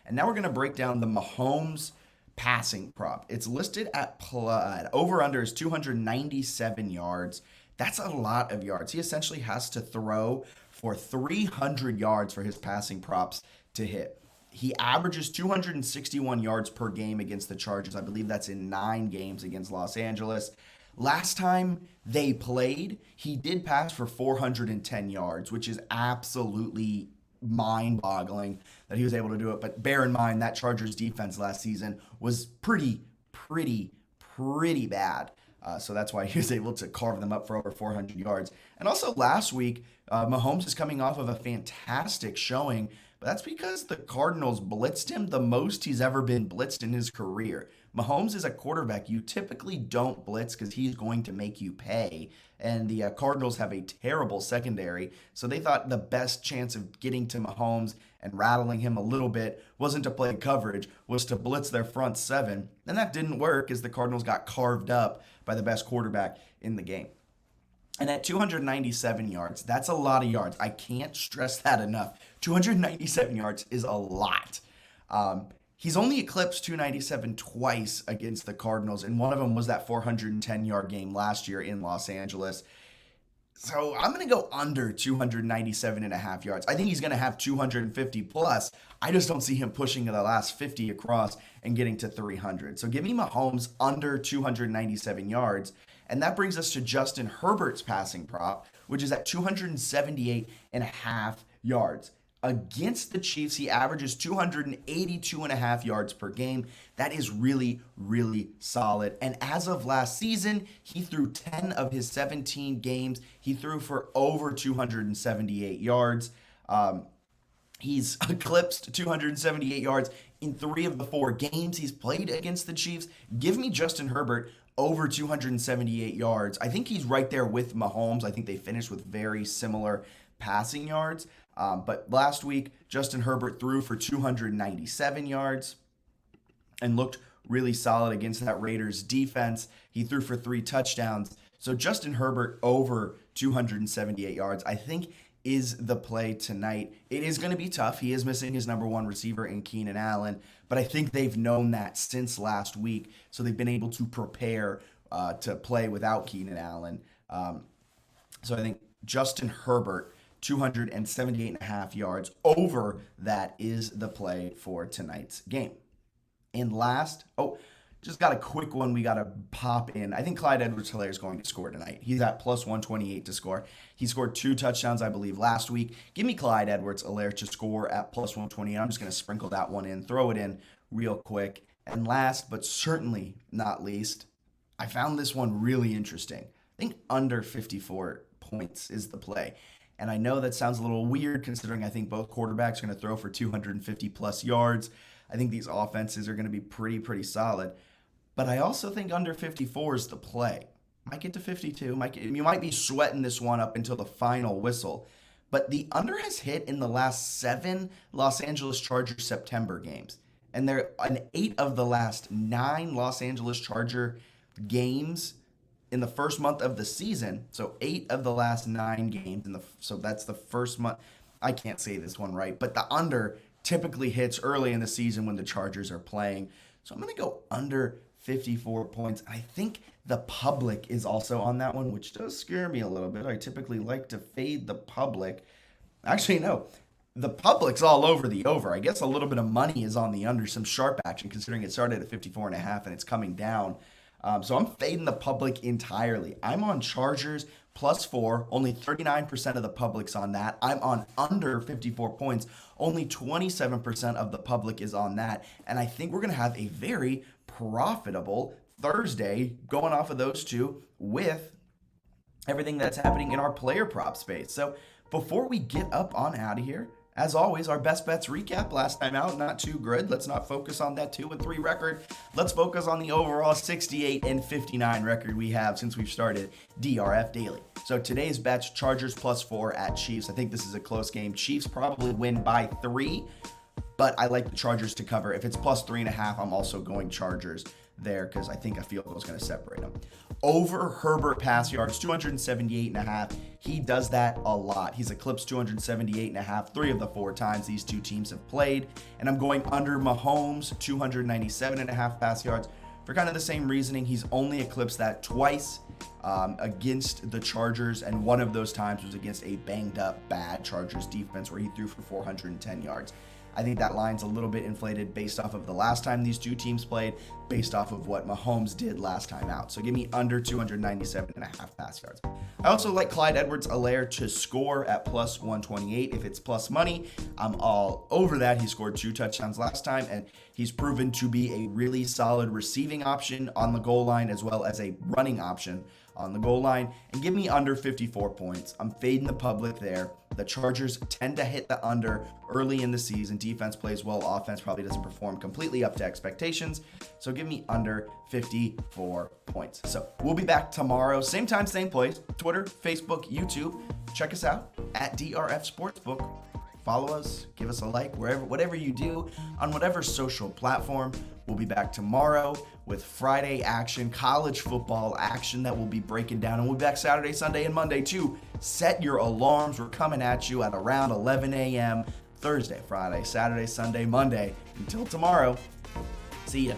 And now we're going to break down the Mahomes passing prop. It's listed at over-under is 297 yards. That's a lot of yards. He essentially has to throw for 300 yards for his passing props to hit. He averages 261 yards per game against the Chargers. I believe that's in 9 games against Los Angeles. Last time they played, he did pass for 410 yards, which is absolutely mind-boggling that he was able to do it. But bear in mind that Chargers defense last season was pretty bad. So that's why he was able to carve them up for over 400 yards. And also last week, Mahomes is coming off of a fantastic showing, but that's because the Cardinals blitzed him the most he's ever been blitzed in his career. Mahomes is a quarterback you typically don't blitz because he's going to make you pay. And the Cardinals have a terrible secondary, so they thought the best chance of getting to Mahomes and rattling him a little bit wasn't to play coverage, was to blitz their front 7. And that didn't work as the Cardinals got carved up by the best quarterback in the game. And at 297 yards, that's a lot of yards. I can't stress that enough. 297 yards is a lot. He's only eclipsed 297 twice against the Cardinals, and one of them was that 410-yard game last year in Los Angeles. So I'm going to go under 297 and a half yards. I think he's going to have 250 plus. I just don't see him pushing the last 50 across and getting to 300. So give me Mahomes under 297 yards. And that brings us to Justin Herbert's passing prop, which is at 278 and a half yards. Against the Chiefs, he averages 282 and a half yards per game. That is really solid. And as of last season, he threw 10 of his 17 games. He threw for over 278 yards. He's eclipsed 278 yards in 3 of the 4 games he's played against the Chiefs. Give me Justin Herbert over 278 yards. I think he's right there with Mahomes. I think they finished with very similar passing yards. But last week, Justin Herbert threw for 297 yards and looked really solid against that Raiders defense. He threw for 3 touchdowns. So Justin Herbert over 278 yards, I think, is the play tonight. It is going to be tough. He is missing his number 1 receiver in Keenan Allen, but I think they've known that since last week, so they've been able to prepare to play without Keenan Allen. So I think Justin Herbert, 278 and a half yards over that is the play for tonight's game. And last, just got a quick one we got to pop in. I think Clyde Edwards-Helaire is going to score tonight. He's at plus 128 to score. He scored 2 touchdowns, I believe, last week. Give me Clyde Edwards-Helaire to score at plus 128. I'm just going to sprinkle that one in, throw it in real quick. And last, but certainly not least, I found this one really interesting. I think under 54 points is the play. And I know that sounds a little weird considering I think both quarterbacks are going to throw for 250 plus yards. I think these offenses are going to be pretty solid. But I also think under 54 is the play. Might get to 52. You might be sweating this one up until the final whistle. But the under has hit in the last 7 Los Angeles Chargers September games. And they're in 8 of the last 9 Los Angeles Charger games in the first month of the season. So 8 of the last 9 games. So that's the first month. I can't say this one right. But the under typically hits early in the season when the Chargers are playing. So I'm going to go under 54 points. I think the public is also on that one, which does scare me a little bit. I typically like to fade the public. Actually, no. The public's all over the over. I guess a little bit of money is on the under, some sharp action, considering it started at 54 and a half and it's coming down. So I'm fading the public entirely. I'm on Chargers plus 4. Only 39% of the public's on that. I'm on under 54 points. Only 27% of the public is on that. And I think we're going to have a very profitable Thursday going off of those two with everything that's happening in our player prop space. So before we get up on out of here, as always, our best bets recap. Last time out, not too good. Let's not focus on that 2-3 record. Let's focus on the overall 68-59 record we have since we've started DRF Daily. So today's bets, Chargers plus 4 at Chiefs. I think this is a close game. Chiefs probably win by 3, but I like the Chargers to cover. If it's plus 3.5, I'm also going Chargers there because I think a field goal is going to separate them. over Herbert pass yards, 278.5. He does that a lot. He's eclipsed 278.5 3 of the 4 times these two teams have played. And I'm going under Mahomes, 297.5 pass yards. For kind of the same reasoning, he's only eclipsed that twice against the Chargers, and one of those times was against a banged up, bad Chargers defense where he threw for 410 yards. I think that line's a little bit inflated based off of the last time these two teams played, based off of what Mahomes did last time out. So give me under 297.5 pass yards. I also like Clyde Edwards-Helaire to score at plus 128. If it's plus money, I'm all over that. He scored 2 touchdowns last time, and he's proven to be a really solid receiving option on the goal line as well as a running option on the goal line. And give me under 54 points. I'm fading the public there. The Chargers tend to hit the under early in the season. Defense plays well. Offense probably doesn't perform completely up to expectations. So give me under 54 points. So we'll be back tomorrow. Same time, same place. Twitter, Facebook, YouTube. Check us out at DRF Sportsbook. Follow us, give us a like, whatever you do on whatever social platform. We'll be back tomorrow with Friday action, college football action that we'll be breaking down. And we'll be back Saturday, Sunday, and Monday too. Set your alarms. We're coming at you at around 11 a.m. Thursday, Friday, Saturday, Sunday, Monday. Until tomorrow, see ya.